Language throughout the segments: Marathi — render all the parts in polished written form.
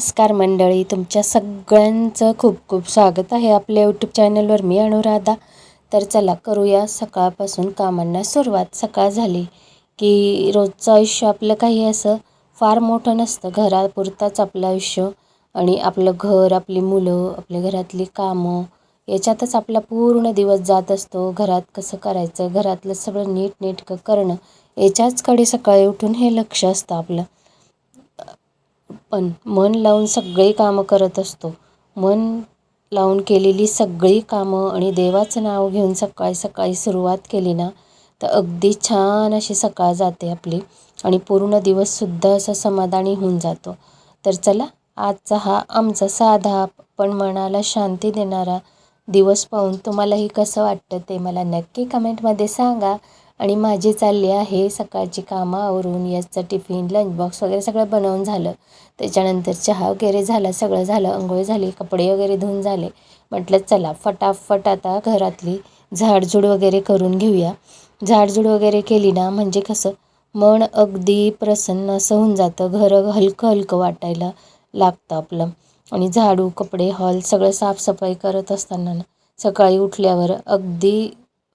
नमस्कार मंडळी, तुमच्या सगळ्यांचं खूप खूप स्वागत आहे आपल्या यूट्यूब चॅनलवर. मी अनुराधा. तर चला करूया सकाळपासून कामांना सुरुवात. सकाळ झाली की रोजचं आयुष्य आपलं काही असं फार मोठं नसतं. घरापुरताच आपलं आयुष्य आणि आपलं घर, आपली मुलं, आपल्या घरातली कामं याच्यातच आपला पूर्ण दिवस जात असतो. घरात कसं करायचं, घरातलं सगळं नीटनेटकं करणं याच्याचकडे सकाळी उठून हे लक्ष असतं आपलं. पण मन लावून सगळी कामं करत असतो. मन लावून केलेली सगळी कामं आणि देवाचं नाव घेऊन सकाळी सकाळी सुरुवात केली ना, तर अगदी छान अशी सकाळ जाते आपली आणि पूर्ण दिवससुद्धा असा समाधानी होऊन जातो. तर चला, आजचा हा आमचा साधा पण मनाला शांती देणारा दिवस पाहून तुम्हालाही कसं वाटतं ते मला नक्की कमेंटमध्ये सांगा. आणि माझी चालली आहे सकाळची कामं आवरून, याचं टिफिन, लंच बॉक्स वगैरे सगळं बनवून झालं. त्याच्यानंतर चहा वगैरे झाला, सगळं झालं, अंघोळ झाली, कपडे वगैरे धुवून झाले. म्हटलं चला फटाफट आता घरातली झाडझूड वगैरे करून घेऊया. झाडझूड वगैरे केली ना म्हणजे कसं मन अगदी प्रसन्न असं होऊन जातं. घर हलकं हलकं वाटायला लागतं आपलं. आणि झाडू, कपडे, हॉल सगळं साफसफाई करत असताना ना, सकाळी उठल्यावर अगदी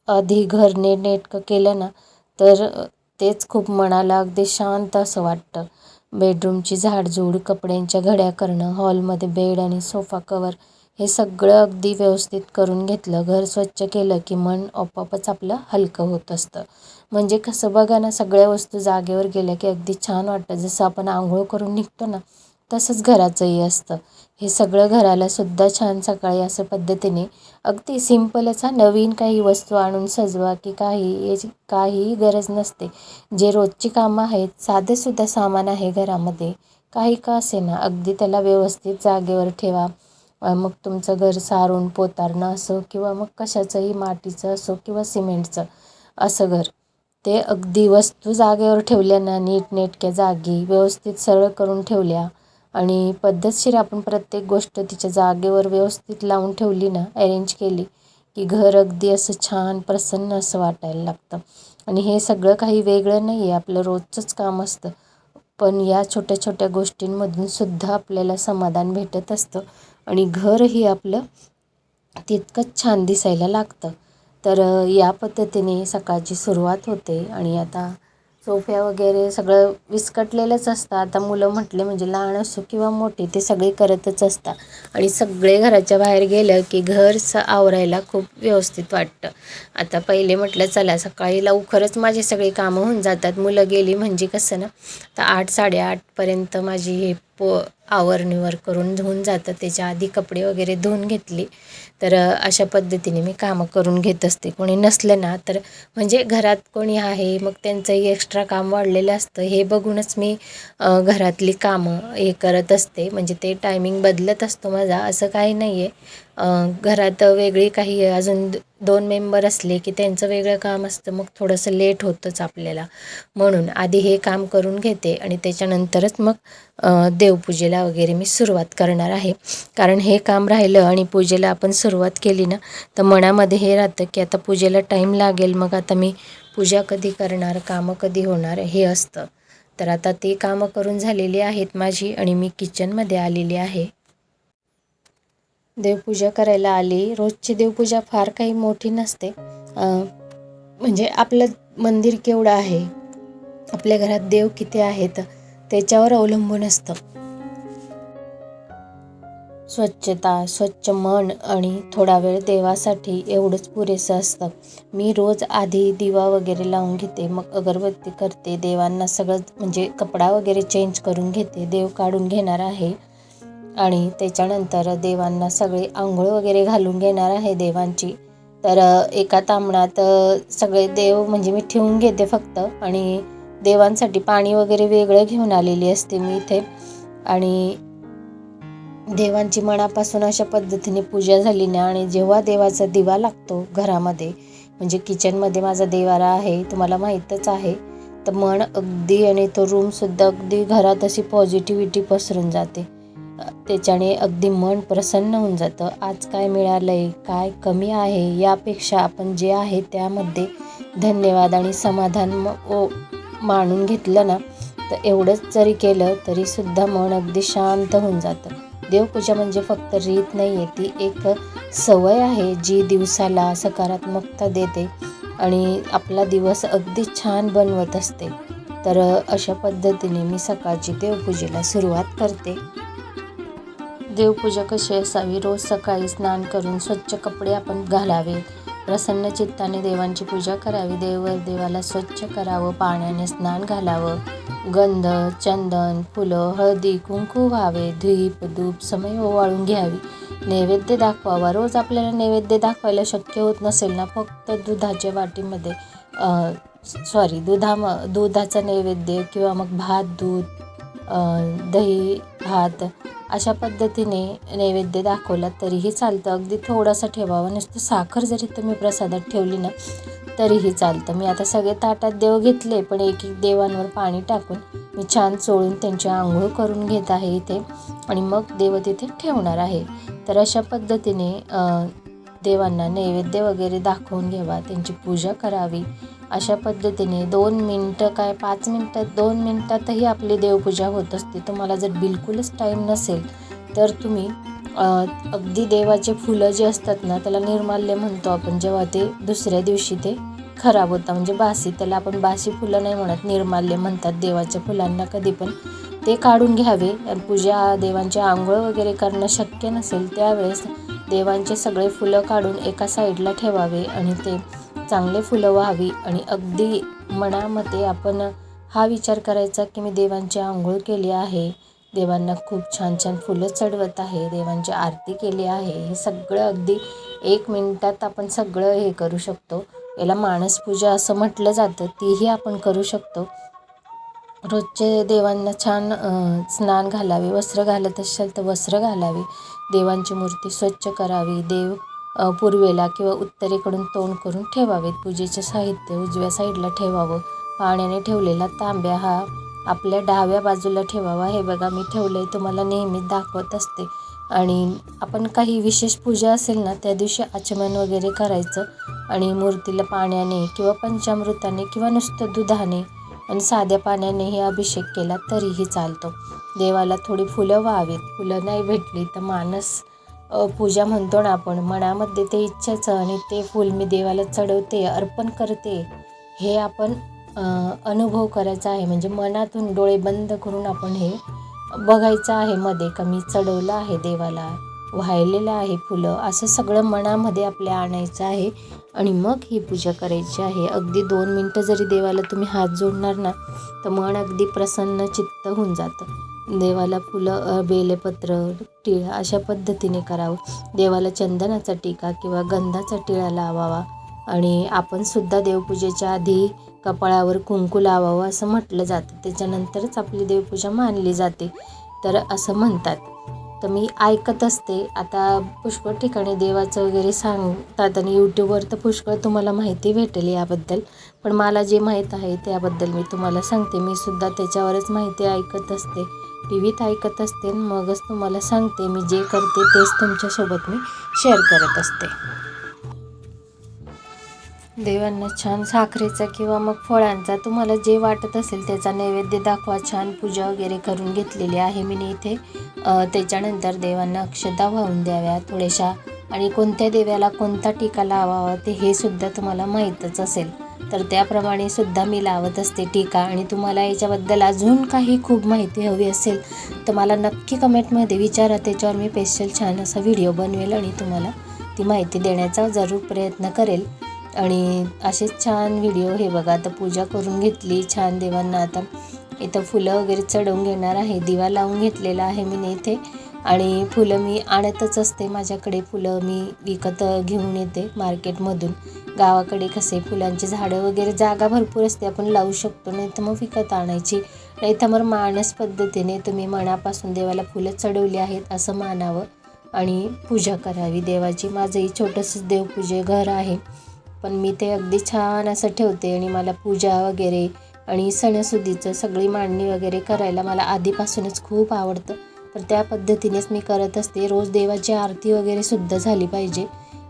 आधी घर नीटनेटकं केलं ना, तर तेच खूप मनाला अगदी शांत असं वाटतं. बेडरूमची झाडझूड, कपड्यांच्या घड्या करणं, हॉलमध्ये बेड आणि सोफा कवर हे सगळं अगदी व्यवस्थित करून घेतलं. घर स्वच्छ केलं की मन आपोआपच आपलं हलकं होत असतं. म्हणजे कसं बघा ना, सगळ्या वस्तू जागेवर गेल्या की अगदी छान वाटतं. जसं आपण आंघोळ करून निघतो ना, तसंच घराचंही असतं. हे सगळं घराला सुद्धा छान सकाळी असं पद्धतीने अगदी सिंपलच, नवीन काही वस्तू आणून सजवा की काही याची काहीही गरज नसते. जे रोजची कामं आहेत, साधेसुद्धा सामान आहे घरामध्ये, काही का असेना, अगदी त्याला व्यवस्थित जागेवर ठेवा. मग तुमचं घर सारून पोतारणं असो किंवा मग कशाचंही मातीचं असो किंवा सिमेंटचं असं घर, ते अगदी वस्तू जागेवर ठेवल्या ना, नीटनेटक्या जागी व्यवस्थित सरळ करून ठेवल्या आणि पद्धतशीर आपण प्रत्येक गोष्ट तिच्या जागेवर व्यवस्थित लावून ठेवली ना, अरेंज केली की घर अगदी असं छान प्रसन्न असं वाटायला लागतं. आणि हे सगळं काही वेगळं नाही आहे, आपलं रोजचंच काम असतं. पण या छोट्या छोट्या गोष्टींमधून सुद्धा आपल्याला समाधान भेटत असतं आणि घरही आपलं तितकंच छान दिसायला लागतं. तर या पद्धतीने सकाळची सुरुवात होते. आणि आता सोफ्या वगैरे सगळं विस्कटलेलंच असतं. आता मुलं म्हटले म्हणजे लहान असो किंवा मोठे, ते सगळे करतच असतात. आणि सगळे घराच्या बाहेर गेलं की घर आवरायला खूप व्यवस्थित वाटतं. आता पहिले म्हटलं चला सकाळी लवकरच माझी सगळी कामं होऊन जातात. मुलं गेली म्हणजे कसं ना, तर 8-8:30पर्यंत माझी हे आवरनिवर करून धुवून जातं. त्याच्या आधी कपडे वगैरे धुवून घेतले तर अशा पद्धतीने मी कामं करून घेत असते. कोणी नसलं ना, तर म्हणजे घरात कोणी आहे मग त्यांचंही एक्स्ट्रा काम वाढलेलं असतं हे बघूनच मी घरातली कामं हे करत असते. म्हणजे ते टायमिंग बदलत असतो माझा, असं काही नाही आहे. घरात वेगळी काही अजून 2 मेंबर असले की त्यांचं वेगळं काम असतं, मग थोडंसं लेट होतंच आपल्याला. म्हणून आधी हे काम करून घेते आणि त्याच्यानंतरच मग देवपूजेला वगैरे मी सुरुवात करणार आहे. कारण हे काम राहिलं आणि पूजेला आपण सुरुवात केली ना, तर मनामध्ये हे राहतं की आता पूजेला टाईम लागेल, मग आता मी पूजा कधी करणार, कामं कधी होणार हे असतं. तर आता ते कामं करून झालेली आहेत माझी आणि मी किचनमध्ये आलेली आहे. देवपूजा करायला आली. रोजची देवपूजा फार काही मोठी नसते. म्हणजे आपलं मंदिर केवढं आहे, आपल्या घरात देव किती आहेत त्याच्यावर अवलंबून असतं. स्वच्छता, स्वच्छ मन आणि थोडा वेळ देवासाठी एवढंच पुरेसं असतं. मी रोज आधी दिवा वगैरे लावून घेते, मग अगरबत्ती करते, देवांना सगळं म्हणजे कपडा वगैरे चेंज करून घेते, देव काढून घेणार आहे. आणि त्याच्यानंतर देवांना सगळे आंघोळ वगैरे घालून घेणार आहे देवांची. तर एका तांबणात सगळे देव म्हणजे मी ठेवून घेते फक्त. आणि देवांसाठी पाणी वगैरे वेगळं घेऊन आलेली असते मी इथे. आणि देवांची मनापासून अशा पद्धतीने पूजा झाली ना, आणि जेव्हा देवाचा दिवा लागतो घरामध्ये, म्हणजे किचनमध्ये माझा देवारा आहे तुम्हाला माहीतच आहे, तर मन अगदी आणि तो रूमसुद्धा अगदी घरात अशी पॉझिटिव्हिटी पसरून जाते. त्याच्याने अगदी मन प्रसन्न होऊन जातं. आज काय मिळालं आहे, काय कमी आहे, यापेक्षा आपण जे आहे त्यामध्ये धन्यवाद आणि समाधान मानून घेतलं ना, तर एवढंच जरी केलं तरीसुद्धा मन अगदी शांत होऊन जातं. देवपूजा म्हणजे फक्त रीत नाही आहे, ती एक सवय आहे जी दिवसाला सकारात्मकता देते आणि आपला दिवस अगदी छान बनवत असते. तर अशा पद्धतीने मी सकाळची देवपूजेला सुरुवात करते. देवपूजा कशी असावी? रोज सकाळी स्नान करून स्वच्छ कपडे आपण घालावे, प्रसन्न चित्ताने देवांची पूजा करावी, देवाला स्वच्छ करावं, पाण्याने स्नान घालावं, गंध, चंदन, फुलं, हळदी, कुंकू व्हावे, धूप धूप समय ओवाळून घ्यावी, नैवेद्य दाखवावा. रोज आपल्याला नैवेद्य दाखवायला शक्य होत नसेल ना, फक्त दुधाच्या वाटीमध्ये दुधाचा नैवेद्य किंवा मग भात दूध, दही भात अशा पद्धतीने नैवेद्य दाखवला तरीही चालतं. अगदी थोडासा ठेवावा, नुसतं साखर जरी तुम्ही प्रसादात ठेवली ना तरीही चालतं. मी आता सगळे ताटात देव घेतले, पण एक एक देवांवर पाणी टाकून मी छान चोळून त्यांची आंघोळ करून घेत आहे इथे आणि मग देव तिथे ठेवणार आहे. तर अशा पद्धतीने देवांना नैवेद्य वगैरे दाखवून घ्यावा, त्यांची पूजा करावी. अशा पद्धतीने 2 मिनटं काय 5 मिनटं 2 मिनटातही आपली देवपूजा होत असते. तुम्हाला जर बिलकुलच टाईम नसेल तर तुम्ही अगदी देवाचे फुलं जे असतात ना, त्याला निर्माल्य म्हणतो आपण, जेव्हा ते दुसऱ्या दिवशी ते खराब होतं म्हणजे बासी, त्याला आपण बासी फुलं नाही म्हणत, निर्माल्य म्हणतात देवाच्या फुलांना. कधी पण ते काढून घ्यावे. पूजा देवांची आंघोळ वगैरे करणं शक्य नसेल त्यावेळेस देवांचे सगळे फुलं काढून एका साईडला ठेवावे आणि ते चांगले फुलं व्हावी आणि अगदी मनामध्ये आपण हा विचार करायचा की मी देवांची आंघोळ केली आहे, देवांना खूप छान छान फुलं चढवत आहे, देवांची आरती केली आहे. हे सगळं अगदी 1 मिनिटात आपण सगळं हे करू शकतो. याला मानसपूजा असं म्हटलं जातं, तीही आपण करू शकतो. रोजचे देवांना छान स्नान घालावे, वस्त्र घालत असाल तर वस्त्र घालावे, देवांची मूर्ती स्वच्छ करावी, देव पूर्वेला किंवा उत्तरेकडून तोंड करून ठेवावेत. पूजेचे साहित्य उजव्या साईडला ठेवावं. पाण्याने ठेवलेला तांब्या हा आपल्या डाव्या बाजूला ठेवावा. हे बघा मी ठेवलं आहे, तुम्हाला नेहमीच दाखवत असते. आणि आपण काही विशेष पूजा असेल ना त्या दिवशी आचमन वगैरे करायचं आणि मूर्तीला पाण्याने किंवा पंचामृताने किंवा नुसतं दुधाने आणि साध्या पाण्यानेही अभिषेक केला तरीही चालतो. देवाला थोडी फुलं व्हावीत. फुलं नाही भेटली तर मानस पूजा म्हणतो ना आपण, मनामध्ये ते इच्छाचं आणि ते फूल मी देवाला चढवते, अर्पण करते, हे आपण अनुभव करायचा आहे. म्हणजे मनातून डोळे बंद करून आपण हे बघायचं आहे मध्ये का मी चढवलं आहे देवाला, वाहिलेलं आहे फुलं, असं सगळं मनामध्ये आपल्या आणायचं आहे आणि मग ही पूजा करायची आहे. अगदी 2 मिनटं जरी देवाला तुम्ही हात जोडणार ना तर मन अगदी प्रसन्न चित्त होऊन जातं. देवाला फुलं, बेलपत्र, टिळा अशा पद्धतीने करावं. देवाला चंदनाचा टिका किंवा गंधाचा टिळा लावावा आणि आपण सुद्धा देवपूजेच्या आधी कपाळावर कुंकू लावावं असं म्हटलं जातं. त्याच्यानंतरच आपली देवपूजा मानली जाते, तर असं म्हणतात. तर मी ऐकत असते. आता पुष्कळ ठिकाणी देवाचं वगैरे सांगतात आणि यूट्यूबवर तर पुष्कळ तुम्हाला माहिती भेटेल याबद्दल, पण मला जे माहीत आहे त्याबद्दल मी तुम्हाला सांगते. मी सुद्धा त्याच्यावरच माहिती ऐकत असते, टी व्हीत ऐकत असते, मगच तुम्हाला सांगते. मी जे करते तेच तुमच्यासोबत मी शेअर करत असते. देवांना छान साखरेचा किंवा मग फळांचा तुम्हाला जे वाटत असेल त्याचा नैवेद्य दाखवा. छान पूजा वगैरे करून घेतलेली आहे मी इथे. त्याच्यानंतर देवांना अक्षता वाहून द्याव्या थोड्याशा आणि कोणत्या देवाला कोणता टीका लावावा ते हे सुद्धा तुम्हाला माहीतच असेल, तर त्याप्रमाणे सुद्धा मी लावत असते टीका. आणि तुम्हाला याच्याबद्दल अजून काही खूप माहिती हवी असेल तर मला नक्की कमेंटमध्ये विचारा, त्याच्यावर मी स्पेशल छान असा व्हिडिओ बनवेल आणि तुम्हाला ती माहिती देण्याचा जरूर प्रयत्न करेल. आणि असेच छान व्हिडिओ, हे बघा आता पूजा करून घेतली छान देवांना. आता इथं फुलं वगैरे चढवून घेणार आहे, दिवा लावून घेतलेला आहे मी इथे. आणि फुलं मी आणतच असते, माझ्याकडे फुलं मी विकत घेऊन येते मार्केटमधून. गावाकडे कसे फुलांची झाडं वगैरे जागा भरपूर असते, आपण लावू शकतो, नाही तर मग विकत आणायची. नाही तर मग मानस पद्धतीने तुम्ही मनापासून देवाला फुलं चढवली आहेत असं मानावं आणि पूजा करावी देवाची. माझंही छोटंसं देवपूजे घर आहे, पण मी ते अगदी छान असं ठेवते. आणि मला पूजा वगैरे आणि सणासुदीचं सगळी मांडणी वगैरे करायला मला आधीपासूनच खूप आवडतं, तर त्या पद्धतीनेच मी करत असते. रोज देवाची आरती वगैरे सुद्धा झाली पाहिजे.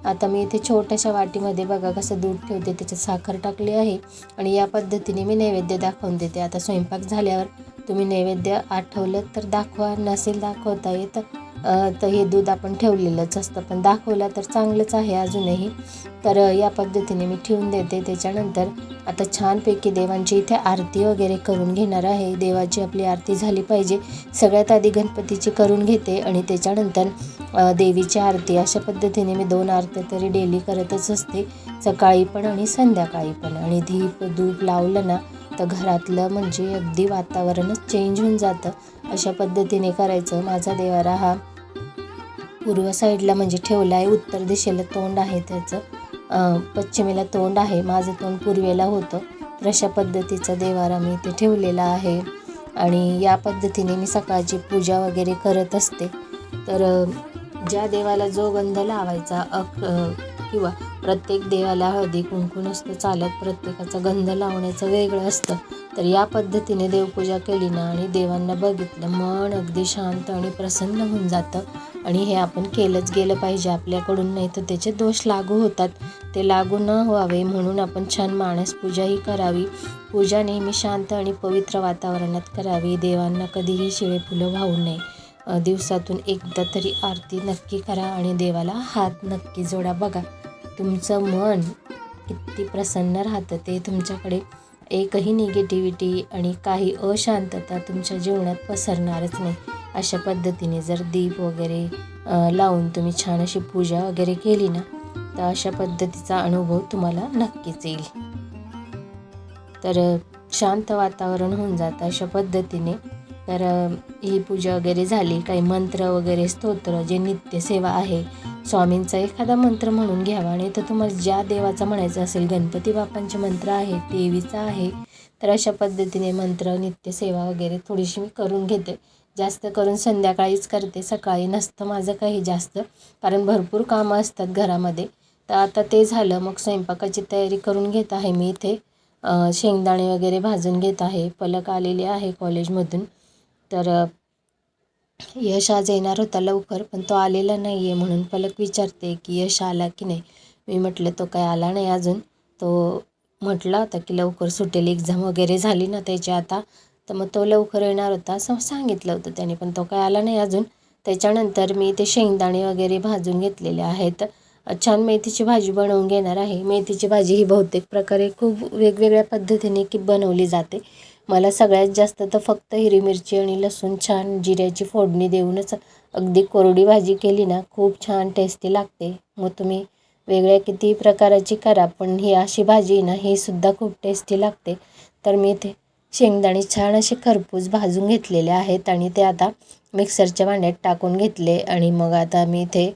आता मी इथे छोट्याशा वाटीमध्ये बघा कसं दूध ठेवते, त्याच्यात साखर टाकली आहे आणि या पद्धतीने मी नैवेद्य दाखवून देते. आता स्वयंपाक झाल्यावर तुम्ही नैवेद्य आठवलं तर दाखवा, नसेल दाखवता येत तर हे दूध आपण ठेवलेलंच असतं, पण दाखवला तर चांगलंच आहे अजूनही. तर या पद्धतीने मी ठेवून देते. त्याच्यानंतर आता छानपैकी देवांची इथे आरती वगैरे करून घेणार आहे. देवाची आपली आरती झाली पाहिजे. सगळ्यात आधी गणपतीची करून घेते आणि त्याच्यानंतर देवीची आरती. अशा पद्धतीने मी 2 आरत्या तरी डेली करतच असते, सकाळी पण आणि संध्याकाळी पण. आणि दीप धूप लावलं ना तर घरातलं म्हणजे अगदी वातावरणच चेंज होऊन जातं. अशा पद्धतीने करायचं. माझा देवारा हा पूर्व साईडला म्हणजे ठेवला आहे. उत्तर दिशेला तोंड आहे त्याचं, पश्चिमेला तोंड आहे. माझं तोंड पूर्वेला होतं. तर अशा पद्धतीचा देवारा मी इथे ठेवलेला आहे. आणि या पद्धतीने मी सकाळची पूजा वगैरे करत असते. तर ज्या देवाला जो गंध लावायचा किंवा प्रत्येक देवाला हळदी कुंकू नसतं चालत, प्रत्येकाचा गंध लावण्याचं वेगळं असतं. तर या पद्धतीने देवपूजा केली ना आणि देवांना बघितलं, मन अगदी शांत आणि प्रसन्न होऊन जातं. आणि हे आपण केलंच गेलं पाहिजे आपल्याकडून, नाही तर त्याचे दोष लागू होतात. ते लागू न व्हावे म्हणून आपण छान मानस पूजाही करावी. पूजा नेहमी शांत आणि पवित्र वातावरणात करावी. देवांना कधीही शिळे फुलं वाहू नये. दिवसातून एकदा तरी आरती नक्की करा आणि देवाला हात नक्की जोडा. बघा तुमचं मन किती प्रसन्न राहतं. ते तुमच्याकडे एकही निगेटिव्हिटी आणि काही अशांतता तुमच्या जीवनात पसरणारच नाही. अशा पद्धतीने जर दीप वगैरे लावून तुम्ही छान अशी पूजा वगैरे केली ना तर अशा पद्धतीचा अनुभव तुम्हाला नक्कीच येईल. तर शांत वातावरण होऊन जातं अशा पद्धतीने. तर ही पूजा वगैरे झाली. काही मंत्र वगैरे स्तोत्र जे नित्यसेवा आहे, स्वामींचा एखादा मंत्र म्हणून घ्यावा. आणि तर तुम्हाला ज्या देवाचा म्हणायचं असेल, गणपती बाप्पांचे मंत्र आहे, देवीचा आहे, तर अशा पद्धतीने मंत्र नित्यसेवा वगैरे थोडीशी मी करून घेते. जास्त करून संध्याकाळीच करते, सकाळी नसतं माझं काही जास्त, कारण भरपूर कामं असतात घरामध्ये. तर आता ते झालं, मग स्वयंपाकाची तयारी करून घेत आहे मी इथे. शेंगदाणे वगैरे भाजून घेत आहे. पलक आलेले आहे कॉलेजमधून. तर यश आज येणार होता लवकर, पण तो आलेला नाही आहे. म्हणून पलक विचारते की यश आला की नाही. मी म्हटलं तो काय आला नाही अजून. तो म्हटला होता की लवकर सुटेल, एक्झाम वगैरे झाली ना त्याची आता, तर मग तो लवकर येणार होता असं सांगितलं होतं त्याने, पण तो काय आला नाही अजून. त्याच्यानंतर मी ते शेंगदाणे वगैरे भाजून घेतलेले आहेत. छान मेथीची भाजी बनवून घेणार आहे. मेथीची भाजी ही बहुतेक प्रकारे खूप वेगवेगळ्या पद्धतीने की बनवली जाते. मला सगळ्यात जास्त तर फक्त हिरवी मिरची आणि लसूण छान जिऱ्याची फोडणी देऊनच अगदी कोरडी भाजी केली ना खूप छान टेस्टी लागते. मग तुम्ही वेगळ्या किती प्रकाराची करा, पण ही अशी भाजी ना ही सुद्धा खूप टेस्टी लागते. तर मी इथे शेंगदाणे छान असे खरपूस भाजून घेतलेले आहेत आणि ते आता मिक्सरच्या भांड्यात टाकून घेतले. आणि मग आता मी इथे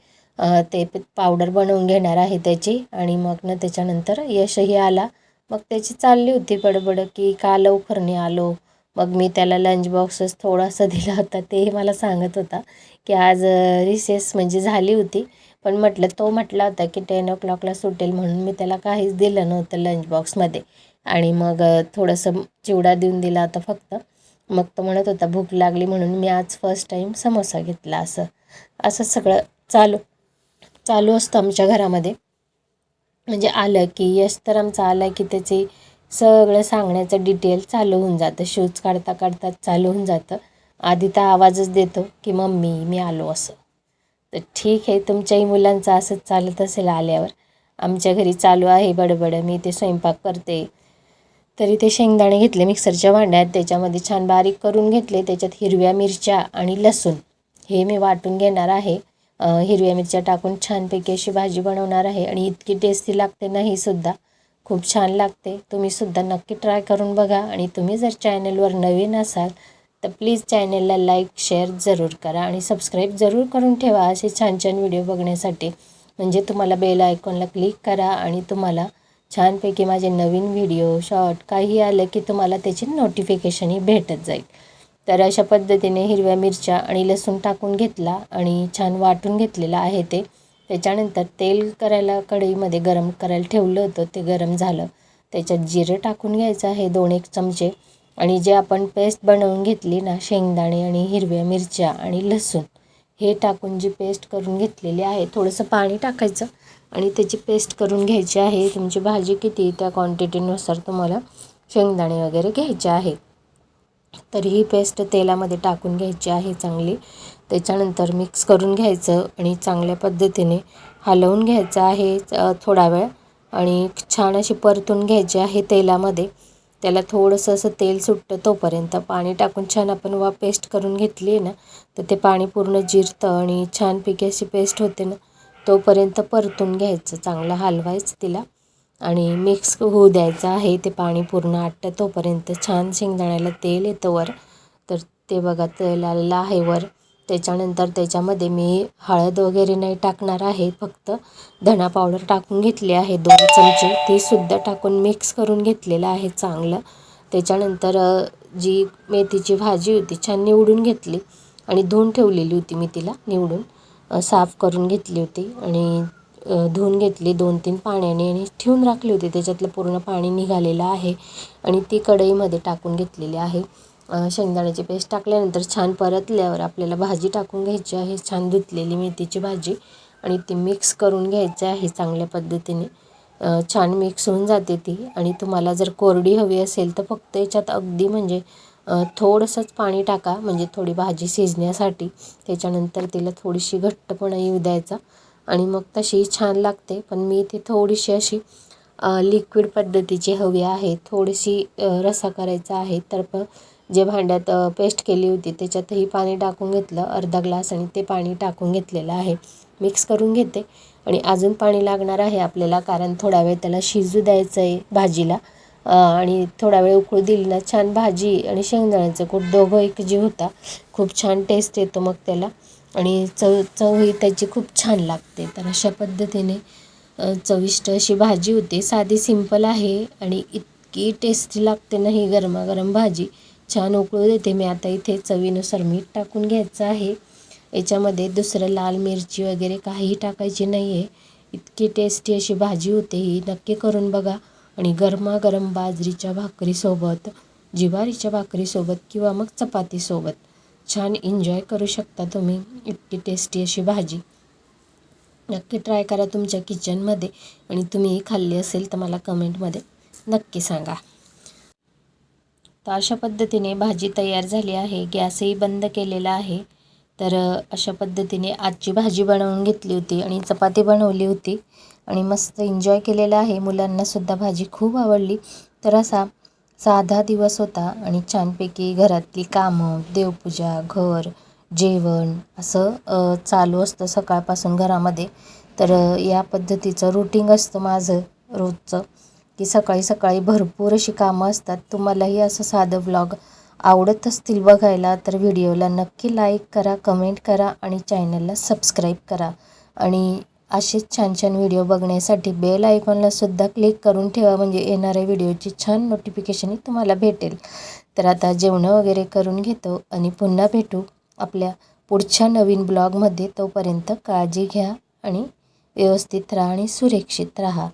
ते पावडर बनवून घेणार आहे त्याची. आणि मग ना त्याच्यानंतर यशही आला. मग त्याची चालली होती बडबड की का लवकर नाही आलो. मग मी त्याला लंच बॉक्सच थोडासा दिला होता. तेही मला सांगत होता की आज रिसेस म्हणजे झाली होती, पण तो म्हटला होता की 10 o'clockला सुटेल, म्हणून मी त्याला काहीच दिलं नव्हतं लंच बॉक्समध्ये. आणि मग थोडंसं चिवडा देऊन दिला होता फक्त. मग तो म्हणत होता भूक लागली, म्हणून मी आज फर्स्ट टाईम समोसा घेतला. असं सगळं चालू असतं आमच्या घरामध्ये. म्हणजे आलं की यश तर आमचा आला की त्याचे सगळं सांगण्याचं डिटेल चालू होऊन जातं. शूज काढता काढता चालू होऊन जातं. आधी तर आवाजच देतो की मम्मी मी आलो असं. तर ठीक आहे, तुमच्याही मुलांचं असंच चालत असेल आल्यावर. आमच्या घरी चालू आहे बडबड. मी ते स्वयंपाक करते. तरी ते शेंगदाणे घेतले मिक्सरच्या भांड्यात, त्याच्यामध्ये छान बारीक करून घेतले. त्याच्यात हिरव्या मिरच्या आणि लसूण हे मी वाटून घेणार आहे. हिरव्या मिरच्या टाकून छानपैकी अशी भाजी बनवणार आहे. आणि इतकी टेस्टी लागते ना ही सुद्धा, खूप छान लागते. तुम्हीसुद्धा नक्की ट्राय करून बघा. आणि तुम्ही जर चॅनलवर नवीन असाल तर प्लीज चॅनलला लाईक शेअर जरूर करा आणि सबस्क्राईब जरूर करून ठेवा असे छान छान व्हिडिओ बघण्यासाठी. म्हणजे तुम्हाला बेल आयकॉनला क्लिक करा आणि तुम्हाला छानपैकी माझे नवीन व्हिडिओ शॉर्ट काही आलं की तुम्हाला त्याची नोटिफिकेशनही भेटत जाईल. तर अशा पद्धतीने हिरव्या मिरच्या आणि लसूण टाकून घेतला आणि छान वाटून घेतलेलं आहे ते. त्याच्यानंतर तेल करायला कढईमध्ये गरम करायला ठेवलं होतं, ते गरम झालं. त्याच्यात जिरं टाकून घ्यायचं आहे 2-1 चमचे. आणि जे आपण पेस्ट बनवून घेतली ना शेंगदाणे आणि हिरव्या मिरच्या आणि लसूण हे टाकून जी पेस्ट करून घेतलेली आहे, थोडंसं पाणी टाकायचं आणि त्याची पेस्ट करून घ्यायची आहे. तुमची भाजी किती त्या क्वांटिटीनुसार तुम्हाला शेंगदाणे वगैरे घ्यायचे आहे. तर ही पेस्ट तेलामध्ये टाकून घ्यायची आहे चांगली. त्याच्यानंतर मिक्स करून घ्यायचं आणि चांगल्या पद्धतीने हलवून घ्यायचं आहे थोडा वेळ आणि छान अशी परतून घ्यायची आहे तेलामध्ये. त्याला थोडंसं असं तेल सुटतं तोपर्यंत पाणी टाकून छान आपण पेस्ट करून घेतली आहे ना, तर ते पाणी पूर्ण जिरतं आणि छानपैकी अशी पेस्ट होते ना, तोपर्यंत परतून घ्यायचं, चांगलं हलवायचं तिला आणि मिक्स होऊ द्यायचं आहे. ते पाणी पूर्ण आटतं तोपर्यंत छान शेंगदाण्याला तेल येतं वर. तर ते बघा तेल आलेलं आहे वर. त्याच्यानंतर त्याच्यामध्ये मी हळद वगैरे नाही टाकणार आहे, फक्त धना पावडर टाकून घेतली आहे 2 चमचे. तीसुद्धा टाकून मिक्स करून घेतलेलं आहे चांगलं. त्याच्यानंतर जी मेथीची भाजी होती छान निवडून घेतली आणि धुवून ठेवलेली होती मी तिला निवडून साफ करून घेतली होती आणि धुवून घेतली 2-3 पाण्याने आणि ठेवून राखली होती. त्याच्यातलं पूर्ण पाणी निघालेलं आहे आणि ती कढईमध्ये टाकून घेतलेली आहे. शेंगदाण्याची पेस्ट टाकल्यानंतर छान परतल्यावर आपल्याला भाजी टाकून घ्यायची आहे, छान धुतलेली मेथीची भाजी आणि ती मिक्स करून घ्यायची आहे चांगल्या पद्धतीने. छान मिक्स होऊन जाते ती आणि तुम्हाला जर कोरडी हवी असेल तर फक्त याच्यात अगदी म्हणजे थोडंसंच पाणी टाका, म्हणजे थोडी भाजी शिजण्यासाठी. त्याच्यानंतर तिला थोडीशी घट्टपणा येऊ द्यायचा आणि मग तशी छान लागते. पण मी ती थोडीशी अशी लिक्विड पद्धतीची हवी आहे, थोडीशी रस्सा करायचा आहे. तर जे भांड्यात पेस्ट केली होती त्याच्यातही पाणी टाकून घेतलं अर्धा ग्लास आणि ते पाणी टाकून घेतलेलं आहे. मिक्स करून घेते आणि अजून पाणी लागणार आहे आपल्याला, कारण थोडा वेळ त्याला शिजू द्यायचं आहे भाजीला आणि थोडा वेळ उकळू दिली ना छान भाजी आणि शेंगदाण्याचं कूट दोघं एकजीव होता. खूप छान टेस्ट येतो मग त्याला आणि चवही त्याची खूप छान लागते. तर अशा पद्धतीने चविष्ट अशी भाजी होते. साधी सिंपल आहे आणि इतकी टेस्टी लागते ना ही गरमागरम भाजी. छान उकळू देते मी. आता इथे चवीनुसार मीठ टाकून घ्यायचं आहे. याच्यामध्ये दुसरं लाल मिरची वगैरे काहीही टाकायची नाही आहे. इतकी टेस्टी अशी भाजी होते ही. नक्की करून बघा आणि गरमागरम बाजरीच्या भाकरीसोबत, ज्वारीच्या भाकरीसोबत किंवा मग चपातीसोबत छान एन्जॉय करू शकता तुम्ही. इतकी टेस्टी अशी भाजी नक्की ट्राय करा तुमच्या किचनमध्ये आणि तुम्ही खाल्ली असेल तर मला कमेंटमध्ये नक्की सांगा. तर अशा पद्धतीने भाजी तयार झाली आहे. गॅसही बंद केलेला आहे. तर अशा पद्धतीने आजची भाजी बनवून घेतली होती आणि चपाती बनवली होती आणि मस्त एन्जॉय केलेला आहे. मुलांनासुद्धा भाजी खूप आवडली. तर असा साधा दिवस होता आणि छानपैकी घरातली कामं, देवपूजा, घर, जेवण असं चालू असतं सकाळपासून घरामध्ये. तर या पद्धतीचं रुटीन असतं माझं रोजचं, की सकाळी सकाळी भरपूर अशी कामं असतात. तुम्हालाही असं साधं व्लॉग आवडत असतील बघायला तर व्हिडिओला नक्की लाईक करा, कमेंट करा आणि चॅनलला सबस्क्राईब करा आणि असेच छान छान व्हिडिओ बघण्यासाठी बेल आयकॉनलासुद्धा क्लिक करून ठेवा, म्हणजे येणाऱ्या व्हिडिओची छान नोटिफिकेशनही तुम्हाला भेटेल. तर आता जेवणं वगैरे करून घेतो आणि पुन्हा भेटू आपल्या पुढच्या नवीन ब्लॉगमध्ये. तोपर्यंत काळजी घ्या आणि व्यवस्थित राहा आणि सुरक्षित राहा.